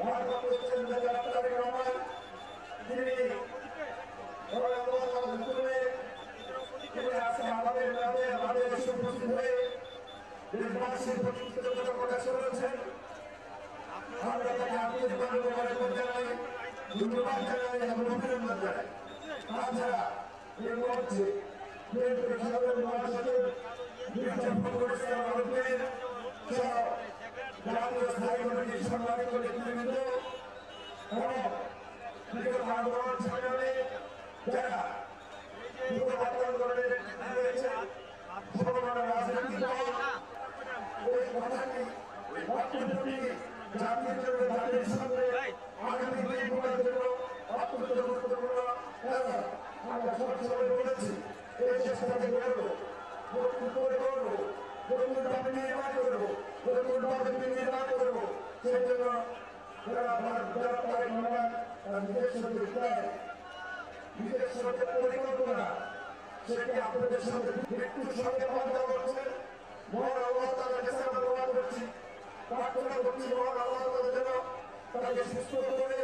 ভারপ্রাপ্ত প্রেসিডেন্ট তারেক রহমান তিনি আমাদের মাঝে আমাদের এসে উপস্থিত হয়ে দেশবাসীর প্রতি কৃতজ্ঞতা প্রকাশ করেছেন। আমরা তাকে আন্তরিকভাবে মোবারকবাদ জানাই, ধন্যবাদ জানাই এবং অভিনন্দন জানাই। তাছাড়া এই মঞ্চে বিএনপির সাধারণ মহাসচিব মির্জা ফখরুল ইসলাম আলমগীর সহ জাতীয় স্থায়ী কমিটির সম্মানিত নেতৃবৃন্দ এবং বিগত আন্দোলন সংগ্রামে যারা আন্দোলনের নেতৃত্ব দিয়েছে সকল রাজনৈতিক দল ওই কথাটি বক্তব্যটি জাতির জন্য জাতির সামনে আগামী দিনগুলোর জন্য অত্যন্ত গুরুত্বপূর্ণ। আমরা সবসময় বলেছি এই চেষ্টাকে করবো, নতুন করে করবো, নতুন ভাবে নির্মাণ করবো, নতুন ভাবে নির্মাণ করবো। সেই জন্য নিজস্ব পরিকল্পনা সেটি আপনাদের সঙ্গে মৃত্যুর সঙ্গে বাধা করছেন। মহান আল্লাহ তাআলার কাছে আমরা দোয়া করছি, প্রার্থনা করছি মহান আল্লাহ তাআলা যেন তাকে সুস্থ করে